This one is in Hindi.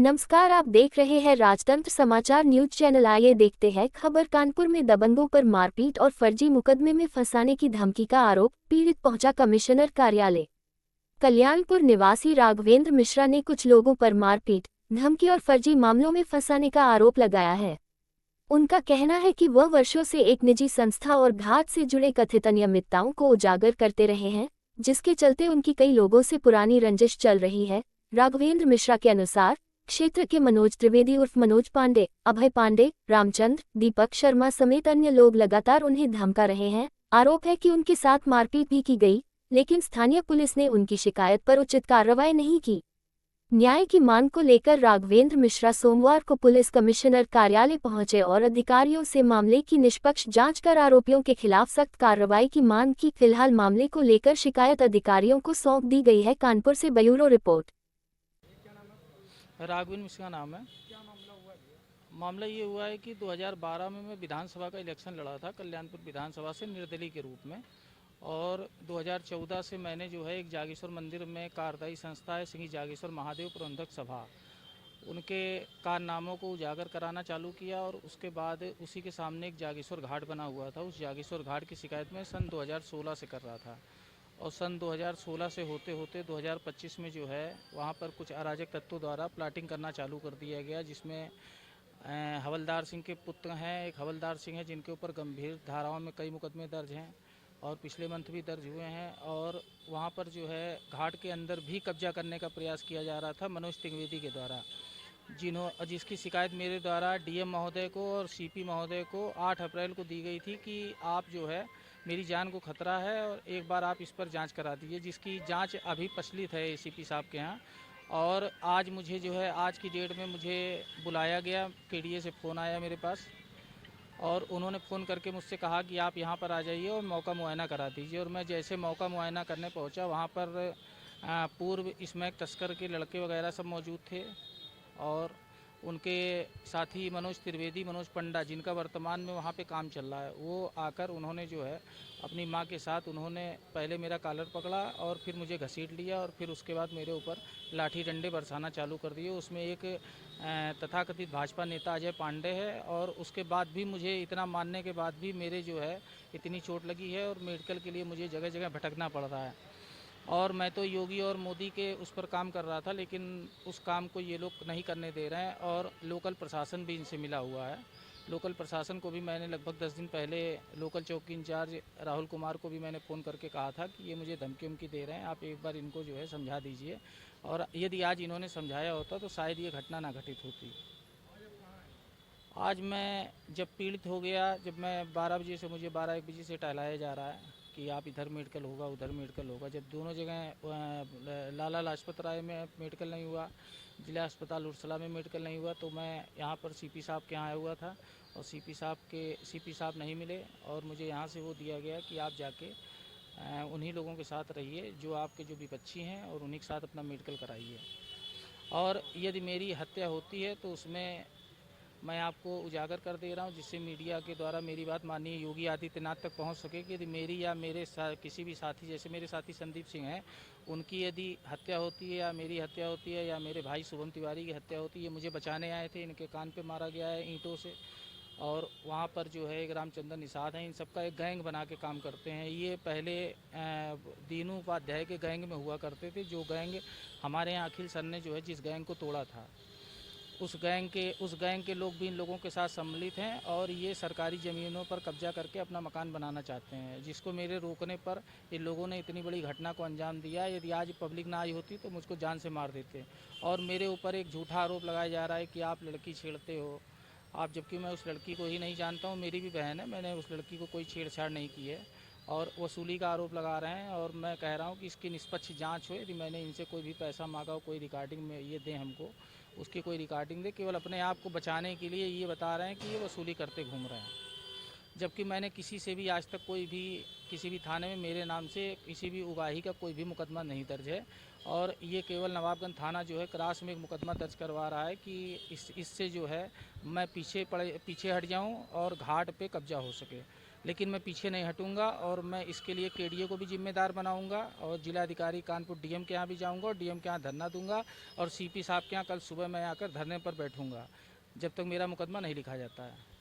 नमस्कार, आप देख रहे हैं राजतंत्र समाचार न्यूज चैनल। आइए देखते हैं खबर। कानपुर में दबंगों पर मारपीट और फर्जी मुकदमे में फंसाने की धमकी का आरोप, पीड़ित पहुंचा कमिश्नर कार्यालय। कल्याणपुर निवासी राघवेंद्र मिश्रा ने कुछ लोगों पर मारपीट, धमकी और फर्जी मामलों में फंसाने का आरोप लगाया है। उनका कहना है कि वह वर्षों से एक निजी संस्था और घाट से जुड़े कथित अनियमितताओं को उजागर करते रहे हैं, जिसके चलते उनकी कई लोगों से पुरानी रंजिश चल रही है। राघवेंद्र मिश्रा के अनुसार क्षेत्र के मनोज त्रिवेदी उर्फ मनोज पांडे, अभय पांडे, रामचंद्र, दीपक शर्मा समेत अन्य लोग लगातार उन्हें धमका रहे हैं। आरोप है कि उनके साथ मारपीट भी की गई, लेकिन स्थानीय पुलिस ने उनकी शिकायत पर उचित कार्रवाई नहीं की। न्याय की मांग को लेकर राघवेंद्र मिश्रा सोमवार को पुलिस कमिश्नर कार्यालय पहुंचे और अधिकारियों से मामले की निष्पक्ष जांच कर आरोपियों के खिलाफ सख्त कार्रवाई की मांग की। फिलहाल मामले को लेकर शिकायत अधिकारियों को सौंप दी गई है। कानपुर से ब्यूरो रिपोर्ट। राघवेंद्र मिश्रा का नाम है। मामला ये हुआ है कि 2012 में मैं विधानसभा का इलेक्शन लड़ा था, कल्याणपुर विधानसभा से निर्दलीय के रूप में। और 2014 से मैंने जो है एक जागेश्वर मंदिर में कार्यदायी संस्था है श्री जागेश्वर महादेव प्रबंधक सभा, उनके कारनामों को उजागर कराना चालू किया। और उसके बाद उसी के सामने एक जागेश्वर घाट बना हुआ था, उस जागेश्वर घाट की शिकायत मैं सन 2016 से कर रहा था। और सन 2016 से होते होते 2025 में जो है वहाँ पर कुछ अराजक तत्वों द्वारा प्लाटिंग करना चालू कर दिया गया, जिसमें हवलदार सिंह के पुत्र हैं, एक हवलदार सिंह है जिनके ऊपर गंभीर धाराओं में कई मुकदमे दर्ज हैं और पिछले मंथ भी दर्ज हुए हैं। और वहाँ पर जो है घाट के अंदर भी कब्जा करने का प्रयास किया जा रहा था मनोज त्रिवेदी के द्वारा, जिसकी शिकायत मेरे द्वारा डीएम महोदय को और सीपी महोदय को 8 अप्रैल को दी गई थी कि आप जो है मेरी जान को खतरा है और एक बार आप इस पर जांच करा दीजिए, जिसकी जांच अभी प्रचलित है एसीपी साहब के यहाँ। और आज मुझे जो है आज की डेट में मुझे बुलाया गया, केडीए से फ़ोन आया मेरे पास और उन्होंने फ़ोन करके मुझसे कहा कि आप यहाँ पर आ जाइए और मौका मुआयना करा दीजिए। और मैं जैसे मौका मुआयना करने पहुँचा, वहाँ पर पूर्व स्मैक तस्कर के लड़के वगैरह सब मौजूद थे और उनके साथी मनोज त्रिवेदी, मनोज पंडा, जिनका वर्तमान में वहाँ पे काम चल रहा है, वो आकर उन्होंने जो है अपनी माँ के साथ उन्होंने पहले मेरा कॉलर पकड़ा और फिर मुझे घसीट लिया और फिर उसके बाद मेरे ऊपर लाठी डंडे बरसाना चालू कर दिए। उसमें एक तथाकथित भाजपा नेता अजय पांडे है और उसके बाद भी मुझे इतना मानने के बाद भी मेरे जो है इतनी चोट लगी है और मेडिकल के लिए मुझे जगह जगह भटकना पड़ रहा है। और मैं तो योगी और मोदी के उस पर काम कर रहा था, लेकिन उस काम को ये लोग नहीं करने दे रहे हैं और लोकल प्रशासन भी इनसे मिला हुआ है। लोकल प्रशासन को भी मैंने लगभग 10 दिन पहले लोकल चौकी इंचार्ज राहुल कुमार को भी मैंने फ़ोन करके कहा था कि ये मुझे धमकी उमकी दे रहे हैं, आप एक बार इनको जो है समझा दीजिए। और यदि आज इन्होंने समझाया होता तो शायद ये घटना ना घटित होती। आज मैं जब पीड़ित हो गया, जब मैं 12 बजे से मुझे 12-1 बजे से टहलाया जा रहा है कि आप इधर मेडिकल होगा उधर मेडिकल होगा, जब दोनों जगह लाला लाजपत राय में मेडिकल नहीं हुआ, जिला अस्पताल उर्सला में मेडिकल नहीं हुआ, तो मैं यहाँ पर सीपी साहब के यहाँ आया हुआ था और सीपी साहब नहीं मिले और मुझे यहाँ से वो दिया गया कि आप जाके उन्हीं लोगों के साथ रहिए जो आपके जो विपक्षी हैं और उन्हीं के साथ अपना मेडिकल कराइए। और यदि मेरी हत्या होती है तो उसमें मैं आपको उजागर कर दे रहा हूं, जिससे मीडिया के द्वारा मेरी बात माननीय योगी आदित्यनाथ तक पहुंच सके कि यदि मेरी या मेरे किसी भी साथी, जैसे मेरे साथी संदीप सिंह हैं, उनकी यदि हत्या होती है या मेरी हत्या होती है या मेरे भाई शुभम तिवारी की हत्या होती है, मुझे बचाने आए थे, इनके कान पे मारा गया है ईंटों से। और वहाँ पर जो है एक रामचंद्र निषाद हैं, इन सबका एक गैंग बना के काम करते हैं। ये पहले दीनू उपाध्याय के गैंग में हुआ करते थे, जो गैंग हमारे यहाँ अखिल सर ने जो है जिस गैंग को तोड़ा था, उस गैंग के लोग भी इन लोगों के साथ सम्मिलित हैं और ये सरकारी ज़मीनों पर कब्जा करके अपना मकान बनाना चाहते हैं, जिसको मेरे रोकने पर इन लोगों ने इतनी बड़ी घटना को अंजाम दिया। यदि आज पब्लिक ना आई होती तो मुझको जान से मार देते। और मेरे ऊपर एक झूठा आरोप लगाया जा रहा है कि आप लड़की छेड़ते हो आप, जबकि मैं उस लड़की को ही नहीं जानता हूँ, मेरी भी बहन है, मैंने उस लड़की को कोई छेड़छाड़ नहीं की है। और वसूली का आरोप लगा रहे हैं और मैं कह रहा हूँ कि इसकी निष्पक्ष जांच हो। यदि मैंने इनसे कोई भी पैसा मांगा हो, कोई रिकॉर्डिंग में ये दें हमको, उसकी कोई रिकॉर्डिंग दे। केवल अपने आप को बचाने के लिए ये बता रहे हैं कि ये वसूली करते घूम रहे हैं, जबकि मैंने किसी से भी आज तक कोई भी किसी भी थाने में मेरे नाम से किसी भी उगाही का कोई भी मुकदमा नहीं दर्ज है। और ये केवल नवाबगंज थाना जो है क्रास में एक मुकदमा दर्ज करवा रहा है कि इससे जो है मैं पीछे हट जाऊं और घाट पे कब्जा हो सके। लेकिन मैं पीछे नहीं हटूंगा और मैं इसके लिए केडीए को भी जिम्मेदार बनाऊंगा और जिलाधिकारी कानपुर डीएम के यहाँ भी जाऊंगा और डीएम के यहाँ धरना दूंगा और सीपी साहब के यहाँ कल सुबह मैं आकर धरने पर बैठूंगा जब तक मेरा मुकदमा नहीं लिखा जाता है।